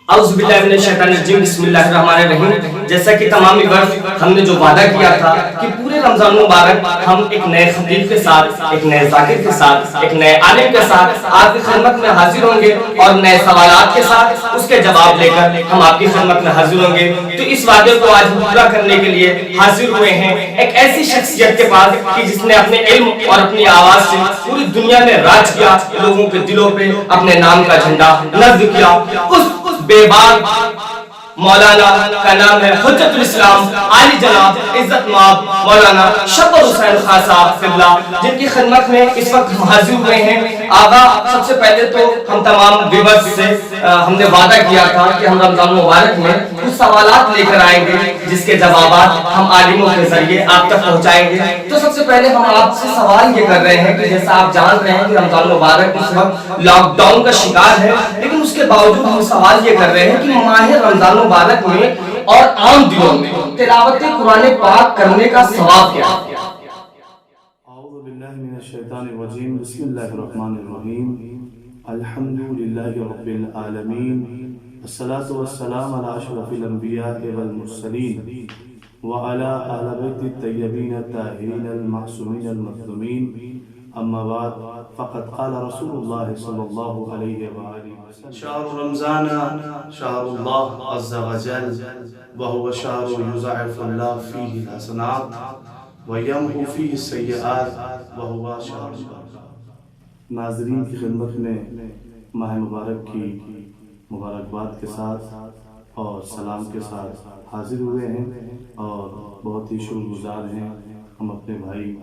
اعوذ باللہ من الشیطان الرجیم بسم اللہ الرحمن الرحیم۔ جیسا کہ تمام وقت ہم نے جو وعدہ کیا تھا کہ پورے رمضان مبارک ہم ایک نئے خطیب کے ساتھ، ایک نئے ذاکر کے ساتھ، ایک نئے عالم کے ساتھ آپ کی خدمت میں حاضر ہوں گے اور نئے سوالات کے ساتھ اس کے جواب لے کر ہم آپ کی خدمت میں حاضر ہوں گے، تو اس وعدے کو آج پورا کرنے کے لیے حاضر ہوئے ہیں ایک ایسی شخصیت کے پاس کہ جس نے اپنے علم اور اپنی آواز سے پوری دنیا میں راج کیا، لوگوں کے دلوں پہ اپنے نام کا جھنڈا نصب کیا۔ اس بے باک مولانا کا نام ہے حجت الاسلام عالی جناب عزت مآب مولانا شبر حسین خان صاحب قبلہ، جن کی خدمت میں اس وقت ہم حاضر ہوئے ہیں۔ آقا، سب سے پہلے تو ہم تمام ویورز سے ہم نے وعدہ کیا تھا کہ ہم رمضان مبارک میں کچھ سوالات لے کر آئیں گے جس کے جوابات ہم عالموں کے ذریعے آپ تک پہنچائیں گے۔ تو سب سے پہلے ہم آپ سے سوال یہ کر رہے ہیں کہ جیسا آپ جان رہے ہیں کہ رمضان مبارک اس وقت لاک ڈاؤن کا شکار ہے، لیکن اس کے باوجود ہم سوال یہ کر رہے ہیں کہ ماہ رمضان مبارک میں اور عام دنوں میں تلاوت قرآن پاک کرنے کا ثواب کیا ہے؟ اعوذ باللہ من الشیطان الرجیم بسم اللہ الرحمن الرحیم الحمدللہ رب العالمین الصلاۃ والسلام علی اشرف الانبیاء والمرسلین وعلی آل بیت الطیبین الطاہرین المعصومین المظلومین، اما بعد فقد قال رسول اللہ صلی اللہ علیہ وآلہ وسلم شہر رمضان شہر اللہ عز وجل وهو شہر یضاعف اللہ فیہ الحسنات ویمحو فیہ السیئات وهو شہر البرکات۔ ناظرین کی خدمت میں ماہ مبارک کی مبارکباد کے ساتھ اور سلام کے ساتھ حاضر ہوئے ہیں اور بہت ہی شکر گزار ہیں ہم اپنے بھائی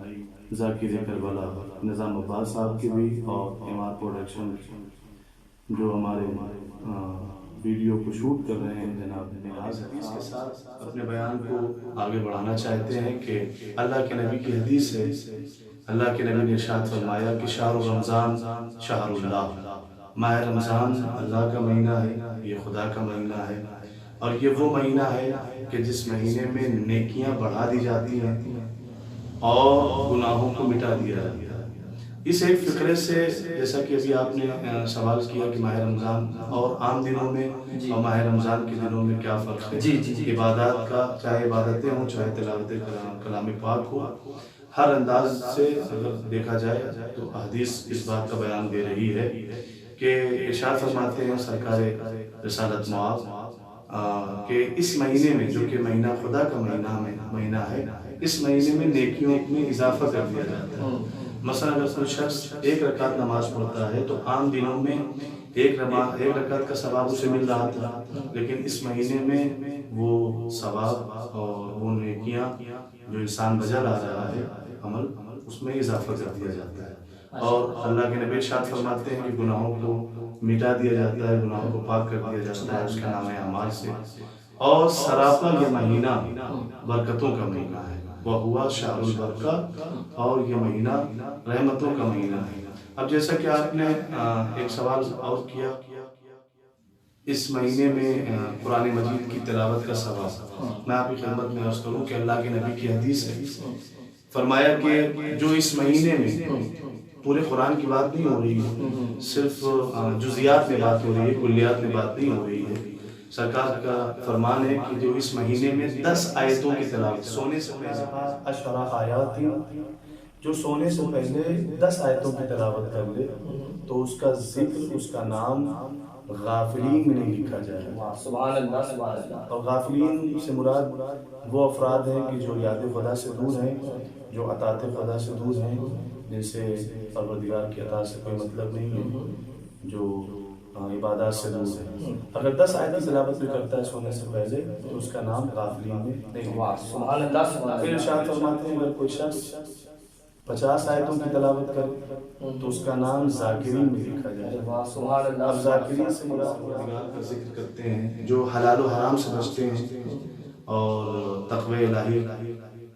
ذاکر کربلا نظام عباس صاحب کی بھی اور امار پروڈکشن جو ہمارے ویڈیو کو شوٹ کر رہے ہیں جناب نیاز حدیث کے ساتھ اپنے بیان کو آگے بڑھانا چاہتے ہیں کہ اللہ کے نبی کی حدیث ہے، اللہ کے نبی نے ارشاد فرمایا کہ شہر رمضان شہر اللہ، ماہ رمضان اللہ کا مہینہ ہے، یہ خدا کا مہینہ ہے، اور یہ وہ مہینہ ہے کہ جس مہینے میں نیکیاں بڑھا دی جاتی ہیں اور گناہوں کو مٹا دیا جاتا ہے۔ اس ایک فکرے سے جیسا کہ ابھی آپ نے سوال کیا کہ ماہ رمضان اور عام دنوں میں اور ماہ رمضان کے دنوں میں کیا فرق ہے، عبادات کا، چاہے عبادتیں ہوں چاہے تلاوت کلام پاک ہو، ہر انداز سے اگر دیکھا جائے تو حدیث اس بات کا بیان دے رہی ہے کہ ارشاد فرماتے ہیں سرکار رسالت معاذ کہ اس مہینے میں جو کہ مہینہ خدا کا مہینہ ہے، اس مہینے میں نیکیوں میں اضافہ کر دیا جاتا ہے۔ مثلا اگر کوئی شخص ایک رکعت نماز پڑھتا ہے تو عام دنوں میں ایک رکعت کا ثواب اسے مل رہا تھا، لیکن اس مہینے میں وہ ثواب اور وہ نیکیاں جو انسان بجا لا رہا ہے عمل، اس میں اضافہ کر دیا جاتا ہے، اور اللہ کے نبی ارشاد فرماتے ہیں کہ گناہوں کو مٹا دیا جاتا ہے، گناہوں کو پاک کر دیا جاتا ہے اس کا نام اعمال سے، اور سراپا یہ مہینہ برکتوں کا مہینہ ہے، وہ ہوا شہر البرکات، اور یہ مہینہ رحمتوں کا مہینہ ہے۔ اب جیسا کہ آپ نے ایک سوال اور کیا، اس مہینے میں قرآن مجید کی تلاوت کا ثواب، میں آپ کی خدمت میں عرض کروں کہ اللہ کے نبی کی حدیث ہے، فرمایا کہ جو اس مہینے میں پورے قرآن کی بات نہیں ہو رہی ہے، صرف جزیات میں بات ہو رہی ہے، کلیات میں بات نہیں ہو رہی ہے، سرکار کا فرمان ہے کہ جو اس مہینے میں 10 آیتوں کی تلاوت، سونے سے پہلے اشرا آیات تھی، جو سونے سے پہلے 10 آیتوں کی تلاوت کر لے تو اس کا ذکر، اس کا نام غافلین میں نہیں لکھا جائے گا۔ سبحان اللہ سبحان اللہ۔ اور غافلین سے مراد وہ افراد ہیں کہ جو یاد خدا سے دور ہیں، جو اطاعت خدا سے دور ہیں، جن سے پروردگار کی اطاعت سے کوئی مطلب نہیں ہے، جو عبادات سے دور ہے۔ اگر 10 آیت کی تلاوت بھی کرتا ہے سونے سے پہلے تو اس کا نام غافلین میں نہیں ہے۔ سبحان اللہ سبحان اللہ۔ پھر ارشاد فرماتے ہیں اگر کوئی شخص 50 آیتوں کی تلاوت کرے تو اس کا نام ذاکرین میں لکھا جائے گا۔ سبحان اللہ۔ اب ذاکرین سے مراد پروردگار کا ذکر کرتے ہیں، جو حلال و حرام سے بچتے ہیں اور تقوی الہی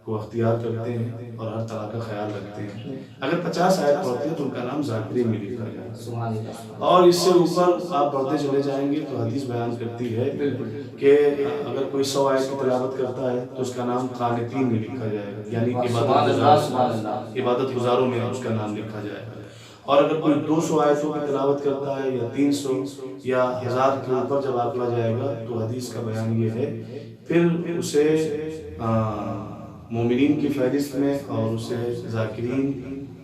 کو اختیار کرتے ہیں اور ہر طرح کا خیال رکھتے ہیں۔ اگر 50 آیت پڑھتے ہیں تو ان کا نام ذاکرین میں لکھا جائے گا۔ اور اس سے اوپر آپ پڑھتے چلے جائیں گے تو حدیث بیان کرتی ہے کہ اگر کوئی 100 آیت کی تلاوت کرتا ہے تو اس کا نام قانتین میں لکھا جائے گا، یعنی عبادت گزاروں میں اس کا نام لکھا جائے گا۔ اور اگر کوئی 200 آیتوں کی تلاوت کرتا ہے یا 300 یا 1000 کے اوپر جب آنکڑا جائے گا تو حدیث کا بیان یہ ہے پھر اسے مومنین کی فہرست میں اور اسے ذاکرین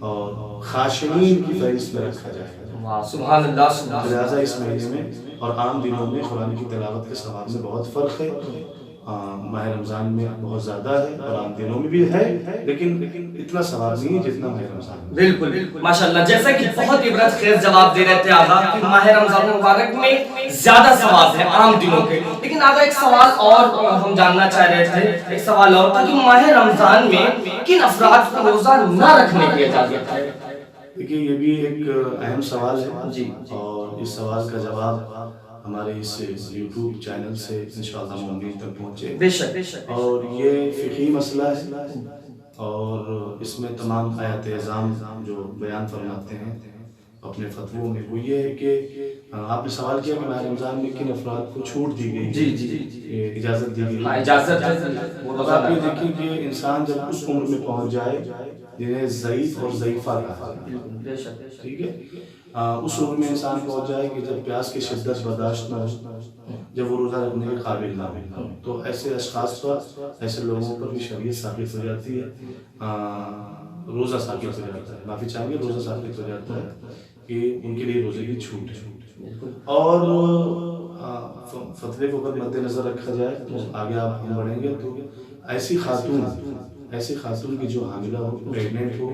اور خاشعین کی فہرست میں رکھا جائے گا. سبحان اللہ سبحان اللہ. لہٰذا اس مہینے میں اور عام دنوں میں قرآن کی تلاوت کے ثواب میں بہت فرق ہے. ماہ رمضان میں بہت زیادہ ہے اور عام دنوں میں بھی ہے لیکن اتنا ثواب نہیں ہے جتنا ماہ رمضان میں. بالکل ماشاءاللہ. جیسا کہ بہت عبرت خیز جواب دے رہے تھے آغا کہ ماہ رمضان مبارک میں زیادہ ثواب ہے عام دنوں کے. لیکن آغا ایک سوال اور ہم جاننا چاہ رہے تھے, ایک سوال اور تھا کہ ماہ رمضان میں کن افراد کو روزہ نہ رکھنے کی اجازت ہے؟ دیکھیے یہ بھی ایک اہم سوال ہے جی, اور اس سوال کا جواب ہمارے اس یوٹیوب چینل سے انشاءاللہ مومنین تک پہنچے. بے شک. اور یہ فقہی مسئلہ ہے اور اس میں تمام آیات اعظام جو بیان فرماتے ہیں اپنے فتووں میں وہ یہ ہے کہ آپ نے سوال کیا کہ ماہ رمضان میں کن افراد کو چھوٹ دی گئی, جی اجازت دی گئی. اجازت آپ یہ دیکھیں کہ انسان جب اس عمر میں پہنچ جائے جنہیں ضعیف اور ضعیفہ کہا ہے, ٹھیک ہے, اس عمر میں انسان پہنچ جائے کہ جب پیاس کی شدت برداشت نہ ہو, جب وہ روزہ رکھنے کے قابل نہ ہو, تو ایسے اشخاص پر, ایسے لوگوں پر بھی شریعت ثابت ہو جاتی ہے, روزہ ثابت ہو جاتا ہے, معافی چاہیں گے, روزہ ثابت ہو جاتا ہے کہ ان کے لیے روزے کی چھوٹ ہے. اور فتوے کو اگر مد نظر رکھا جائے تو آگے آپ ہم بڑھیں گے تو ایسی خاتون کی جو حاملہ ہو, پریگننٹ ہو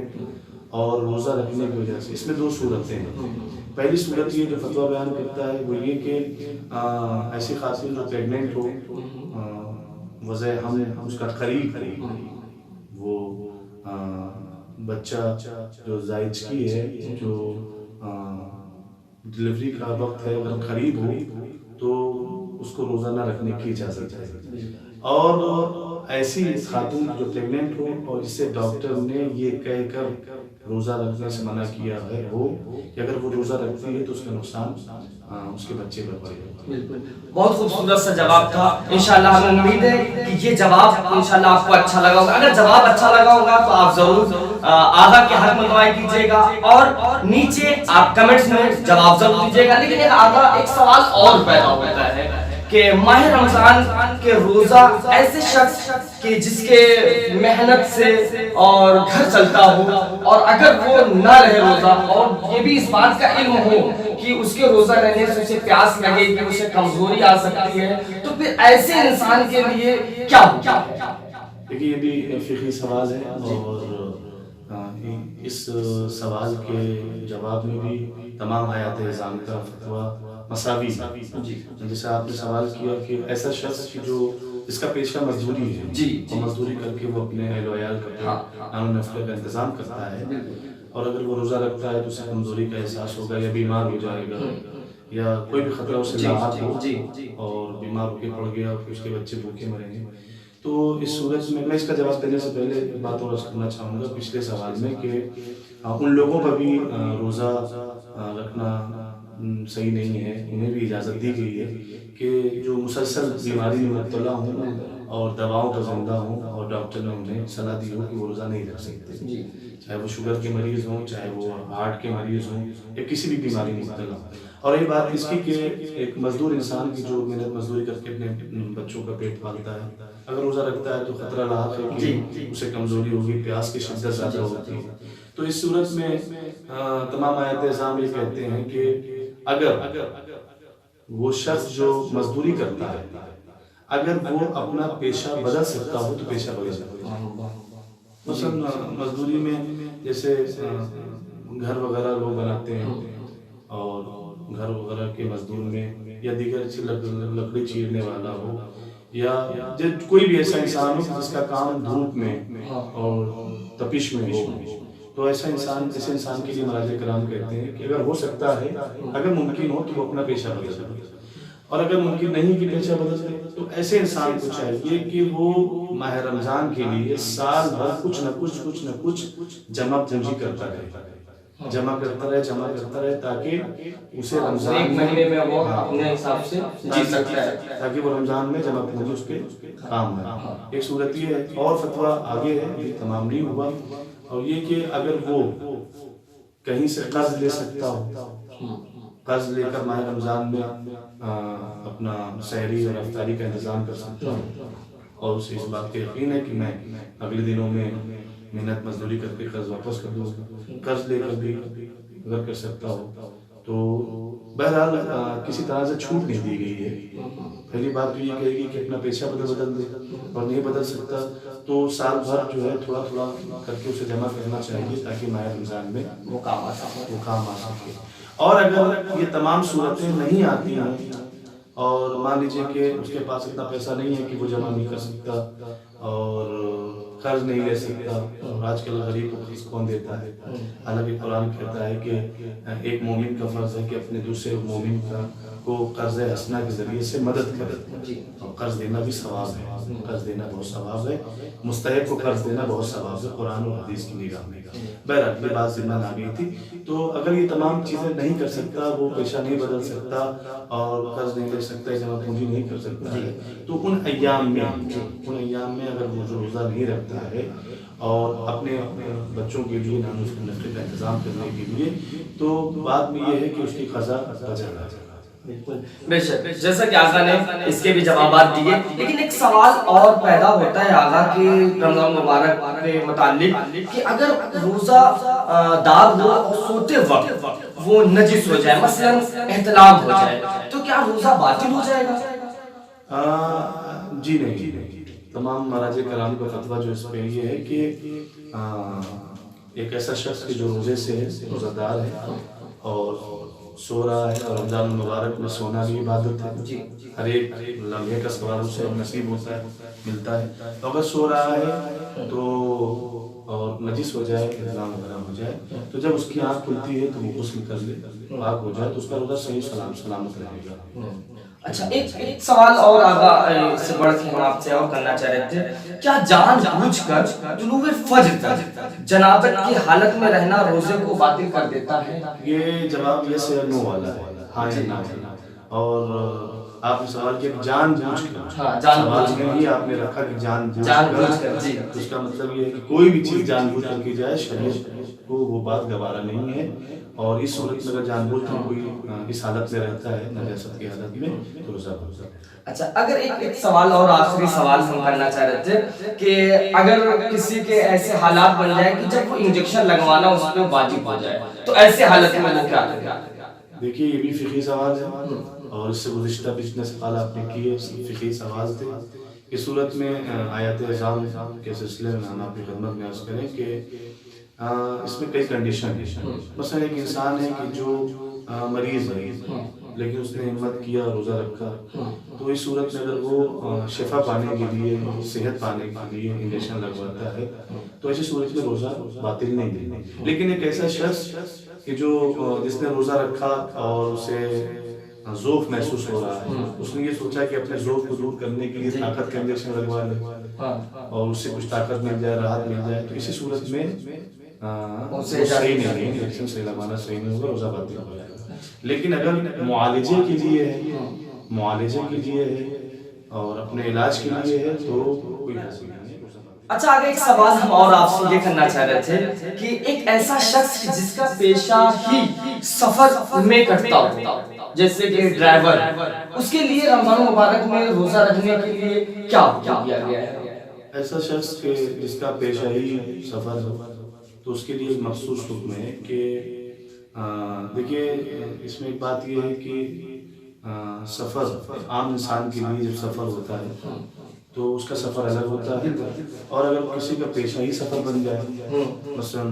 اور روزہ رکھنے کی وجہ سے, اس میں دو صورتیں ہیں. پہلی صورت یہ جو فتویٰ بیان کرتا ہے وہ یہ کہ ایسی خاتون جو پریگننٹ ہو, وضع حمل اس کا قریب وہ بچہ جو زائچگی ہے, جو ڈلیوری کا وقت ہے, اگر قریب ہو تو اس کو روزہ نہ رکھنے کی اجازت ہے. اور ایسی خاتون جو پریگننٹ ہو اور جسے ڈاکٹر نے یہ کہہ کر روزہ رکھنے سے منع کیا ہے ہو کہ اگر وہ روزہ رکھتی ہے تو اس کا نقصان اس کے بچے پر پڑے گا. بہت خوبصورت سا جواب تھا. انشاءاللہ ہمیں امید ہے کہ یہ جواب انشاءاللہ آپ کو اچھا لگا ہوگا. اگر جواب اچھا لگا ہوگا تو آپ ضرور آغا کے حق میں دعائیں کیجیے گا اور نیچے آپ کمنٹس میں جواب ضرور دیجیے گا. لیکن آغا ایک سوال اور پیدا ہوتا ہے کہ ماہ رمضان کے روزہ ایسے شخص کہ جس کے محنت سے اور گھر چلتا ہو, اور اگر وہ نہ رہے روزہ اور یہ بھی اس بات کا علم ہو کہ اس کے روزہ رہنے سے اسے پیاس لگے گی, اسے کمزوری آ سکتی ہے, تو پھر ایسے انسان کے لیے کیا ہوگا؟ دیکھیے یہ بھی فقہی سوال ہے اور اس سوال کے جواب میں بھی تمام آیات اعظام کا فتویٰ مساوی. جیسے آپ نے سوال کیا کہ ایسا شخص جو اس کا پیشہ مزدوری ہے اور مزدوری کر کے وہ اپنے اہل و عیال کا نان و نفقے کا انتظام کرتا ہے, اور اگر وہ روزہ رکھتا ہے تو اسے کمزوری کا احساس ہوگا یا بیمار ہو جائے گا یا کوئی بھی خطرہ اسے لاحق ہو اور بیمار ہو کے پڑ گیا اور اس کے بچے بھوکے مریں گے. تو اس صورت میں اس کا جواب دینے سے پہلے بات اور کرنا چاہوں گا پچھلے سوال میں کہ ان لوگوں پر بھی روزہ رکھنا صحیح نہیں ہے, انہیں بھی اجازت دی گئی ہے کہ جو مسلسل بیماری میں مبتلا ہوں اور دواؤں کا زندہ ہوں اور ڈاکٹر نے انہیں صلاح دی ہو کہ وہ روزہ نہیں رکھ سکتے, چاہے وہ شوگر کے مریض ہوں, چاہے وہ ہارٹ کے مریض ہوں یا کسی بھی بیماری میں مبتلا ہوں. اور یہ بات اس کی کہ ایک مزدور انسان کی جو محنت مزدوری کر کے اپنے بچوں کا پیٹ پالتا ہے, اگر روزہ رکھتا ہے تو خطرہ لاحق ہے کہ اسے کمزوری ہوگی, پیاس کی شدت زیادہ ہوتی ہے. تو اس صورت میں تمام آیات اعظام یہ کہتے ہیں کہ اگر وہ شخص جو مزدوری کرتا ہے اگر وہ اپنا پیشہ بدل سکتا ہو تو پیشہ بدل سکتا ہے. مثلا مزدوری میں جیسے گھر وغیرہ لوگ بناتے ہیں اور گھر وغیرہ کے مزدور میں یا دیگر لکڑی چیرنے والا ہو یا کوئی بھی ایسا انسان ہو جس کا کام دھوپ میں اور تپش میں ہو, تو ایسے انسان کے لیے مراجع کرام کہتے ہیں کہ اگر ہو سکتا ہے, اگر ممکن ہو تو وہ اپنا پیشہ بدل سکے, اور اگر ممکن نہیں کہ پیشہ بدل سکے تو ایسے انسان کو چاہیے کہ وہ ماہ رمضان کے لیے سال بھر کچھ نہ کچھ جمع پونجی کرتا رہے تاکہ اسے رمضان ایک مہینے میں وہ اپنے حساب سے جی سکتا ہے, تاکہ وہ رمضان میں جمع پونجی اس کے کام ہے. ایک صورت یہ ہے, اور فتویٰ آگے ہے, یہ تمام نہیں ہوا, اور یہ کہ اگر وہ کہیں سے قرض لے سکتا ہو، قرض لے کر ماہ رمضان میں اپنا سحری اور افطاری کا انتظام کر سکتا ہوں، اور اسے اس بات کا یقین ہے کہ میں اگلے دنوں میں محنت مزدوری کر کے قرض واپس کر دوں گا، قرض لے کر بھی اگر کر سکتا ہوں۔ تو بہرحال کسی طرح سے چھوٹ نہیں دی گئی ہے۔ پہلی بات تو یہ کہے گی کہ اپنا پیشہ بدل دے، اور نہیں بدل سکتا تو سال بھر جو ہے تھوڑا تھوڑا کر کے اسے جمع کرنا چاہیے تاکہ ماہ رمضان میں وہ کام آ سکے۔ اور اگر یہ تمام صورتیں نہیں آتی ہیں اور مان لیجیے کہ اس کے پاس اتنا پیسہ نہیں ہے کہ وہ جمع نہیں کر سکتا اور قرض نہیں لے سکتا، اور آج کل غریب کو قرض کون دیتا ہے؟ حالانکہ قرآن کہتا ہے کہ ایک مومن کا فرض ہے کہ اپنے دوسرے مومن کو قرض حسنہ کے ذریعے سے مدد کرے، اور قرض دینا بھی ثواب ہے، قرض دینا بہت ثواب ہے، مستحق کو قرض دینا بہت ثواب ہے قرآن و حدیث کی نگاہ میں۔ بہرحال یہ بات ذمہ آ گئی تھی۔ تو اگر یہ تمام چیزیں نہیں کر سکتا، وہ پیشہ نہیں بدل سکتا اور قرض نہیں لے سکتا، جمع پونجی نہیں کر سکتا ہے، تو ان ایام میں اگر وہ روزہ نہیں رکھتا ہے اور اپنے بچوں کے لیے نان اس نفقے کا انتظام کرنے کے لیے، تو بعد میں یہ ہے کہ اس کی قضا بچا جائے گا۔ بالکل بے شک، جیسا کہ آقا نے اس کے بھی جوابات دیے، لیکن ایک سوال اور پیدا ہوتا ہے آقا کہ رمضان مبارک کے متعلق کہ اگر روزہ دار ہو اور سوتے وقت وہ نجس ہو جائے، مثلا احتلام ہو جائے، تو کیا روزہ باطل ہو جائے گا؟ جی نہیں، تمام مراجع کرام کا فتویٰ جو اس پہ یہ ہے کہ ایک ایسا شخص کہ جو روزے سے روزہ دار ہے اور سو رہا ہے، اور رمضان المبارک میں سونا بھی عبادت ہے، ہر ایک لمحے کا ثواب اسے نصیب ہوتا ہے، ملتا ہے، تو اگر سو رہا ہے تو اور نجس ہو جائے، احتلام وغیرہ ہو جائے، تو جب اس کی آنکھ کھلتی ہے تو وہ غسل کر لے، پاک ہو جائے تو اس کا روزہ صحیح سلامت رہے گا۔ اچھا، ایک سوال اور آقا اس سے بڑھ کے ہم آپ سے اور کرنا چاہ رہے تھے، کیا جان بوجھ کر طلوع فجر تک جنابت کی حالت میں رہنا روزے کو باطل کر دیتا ہے؟ یہ جواب یس یا نو والا ہے، ہاں یا نہ۔ اور آپ نے سوال کیا کہ جان بوجھ کر، سوال میں ہی آپ نے رکھا کہ جان بوجھ کر، اس کا مطلب یہ ہے کہ کوئی بھی چیز جان بوجھ کر کی جائے شریعت کو وہ بات گوارا نہیں ہے، اور اس صورت میں اگر جان بوجھ کر کوئی اس حالت میں رہتا ہے نجاست کی حالت میں تو روزہ بھرتا ہے۔ اچھا، اگر ایک سوال اور آخری سوال ہم کرنا چاہ رہے تھے کہ اگر کسی کے ایسے حالات بن جائے کہ جب وہ انجیکشن لگوانا اس پہ واجب ہو جائے، تو ایسے حالت میں وہ کیا کرے گا؟ دیکھیے یہ بھی فقہی سوال ہے، اور اس سے گزشتہ بھی جتنے سوال آپ نے کیے فقہی سوال تھے۔ اس صورت میں آیات احکام کے سلسلے میں ہم آپ کی خدمت میں عرض کریں کہ اس میں کئی کنڈیشن ہیں۔ مثلا ایک انسان ہے کہ جو مریض ہے لیکن اس نے ہمت کیا روزہ رکھا، تو اس صورت میں اگر وہ شفا پانے کے لیے، صحت پانے کے لیے انجیکشن لگواتا ہے تو ایسی صورت میں روزہ باطل نہیں ہے۔ لیکن ایک ایسا شخص کہ جس نے روزہ رکھا اور اسے ذوق محسوس ہو رہا ہے، اس نے یہ سوچا کہ اپنے ذوق کو دور کرنے کے لیے طاقت کا انجیکشن لگوا لے اور اس سے کچھ طاقت مل جائے، راحت مل جائے، تو اسی صورت میں صحیح نہیں ہے، انجیکشن صحیح لگوانا صحیح نہیں ہوگا، روزہ باطل ہو جائے گا۔ لیکن اگر معالجے کے لیے ہے اور اپنے علاج کے لیے ہے تو کوئی حرج نہیں ہے۔ اچھا، آگے ایک سوال ہم اور آپ سے یہ کرنا چاہ رہے تھے کہ ایک ایسا شخص جس کا پیشہ ہی سفر میں کٹتا ہو، جیسے کہ ڈرائیور، اس کے لیے رمضان مبارک میں روزہ رکھنے کے لیے کیا حکم دیا گیا ہے؟ ایسا شخص جس کا پیشہ ہی سفر ہو تو اس کے لیے مخصوص حکم ہے کہ دیکھیے اس میں ایک بات یہ ہے کہ سفر عام انسان کے لیے جب سفر ہوتا ہے تو اس کا سفر الگ ہوتا ہے، اور اگر کسی کا پیشہ ہی سفر بن جائے، مثلا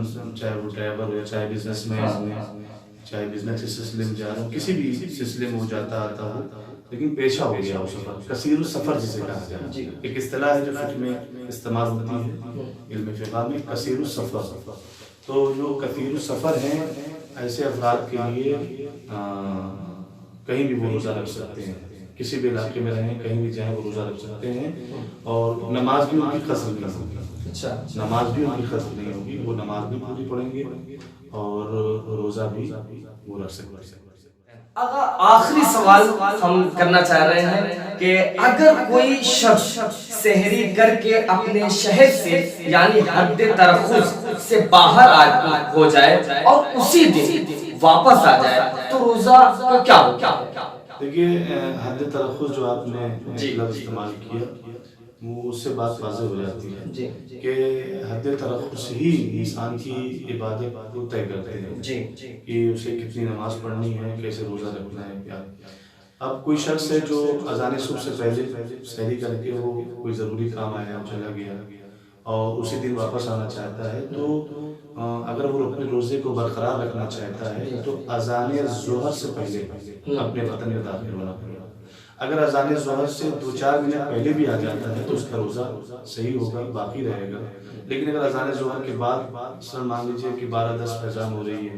چاہے وہ ڈرائیور ہو یا چاہے بزنس مین ہو، چاہے بزنس کے سلسلے میں جا رہا ہو، کسی بھی سلسلے میں وہ جاتا آتا ہو، لیکن پیشہ ہو گیا وہ سفر، کثیر السفر جسے کہا جائے، ایک اصطلاح ہے جو فقہ میں استعمال ہوتی ہے، علم فقہ میں کثیر السفر۔ تو جو کثیر السفر ہیں ایسے افراد کے لیے کہیں بھی وہ روزہ رکھ سکتے ہیں، کسی بھی علاقے میں رہیں، کہیں بھی جائیں وہ روزہ رکھ سکتے ہیں، اور نماز بھی ان کی قصر نہیں ہوگی، نماز بھی ان کی قصر نہیں ہوگی، وہ نماز بھی پوری پڑھیں گے اور روزہ بھی وہ رکھ سکتے ہیں۔ آخری سوال ہم کرنا چاہ رہے ہیں کہ اگر کوئی شخص سحری کر کے اپنے شہر سے یعنی حد ترخص سے باہر ہو جائے اور اسی دن واپس آ جائے تو روزہ کا کیا ہوگا؟ دیکھیے حد ترخص جو آپ نے لفظ استعمال کیا وہ اس سے بات واضح ہو جاتی ہے کہ حد ترخص ہی انسان کی عبادت کو طے کرتے ہیں کہ اسے کتنی نماز پڑھنی ہے، کیسے روزہ رکھنا ہے، کیا۔ اب کوئی شخص ہے جو اذان صبح سے پہلے سحری کر کے وہ کوئی ضروری کام آیا چلا گیا اور اسی دن واپس آنا چاہتا ہے، تو اگر وہ اپنے روزے کو برقرار رکھنا چاہتا ہے تو اذان ظہر سے پہلے اپنے وطن میں داخل ہونا پڑے گا۔ اگر اذان ظہر سے 2-4 منٹ پہلے بھی آ جاتا ہے تو اس کا روزہ صحیح ہوگا، باقی رہے گا۔ لیکن اگر اذان ظہر کے بعد سر مان لیجیے کہ 12-10 فیضان ہو رہی ہے،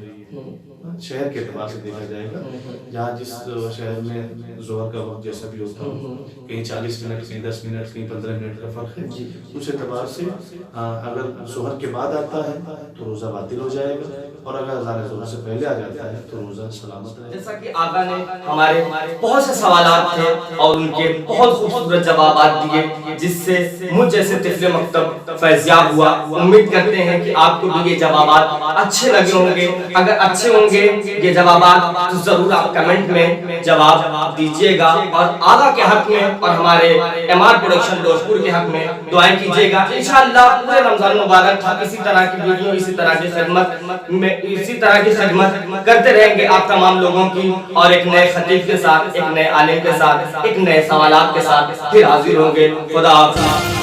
شہر کے اعتبار سے دیکھا جائے گا، جہاں جس شہر میں ظہر کا وقت جیسا بھی ہوتا ہو، کہیں 40 منٹ، کہیں 10 منٹ، کہیں 15 منٹ کا فرق ہے، اس اعتبار سے اگر ظہر کے بعد آتا ہے تو روزہ باطل ہو جائے گا، اور اگر اذان ظہر سے پہلے آ جاتا ہے تو روزہ سلامت رہے گا۔ جیسا کہ آقا نے ہمارے بہت سے سوالات تھے اور ان کے بہت خوبصورت جوابات دیے، جس سے مجھ جیسے طفل مکتب فیضیاب ہوا۔ امید کرتے ہیں کہ آپ کو بھی یہ جوابات اچھے لگے ہوں گے۔ اگر اچھے ہوں گے یہ جوابات تو ضرور آپ کمنٹ میں جواب دیجئے گا، اور آقا کے حق میں اور ہمارے ایم آر پروڈکشن دوشپور کے حق میں دعائیں کیجئے گا۔ انشاءاللہ پورے رمضان مبارک ہم اسی طرح کی ویڈیو، اسی طرح کی خدمت کرتے رہیں گے آپ تمام لوگوں کی، اور ایک نئے خطیب کے ساتھ، ایک نئے عالم کے ساتھ، ایک نئے سوالات کے ساتھ پھر حاضر ہوں گے۔ خدا حافظ۔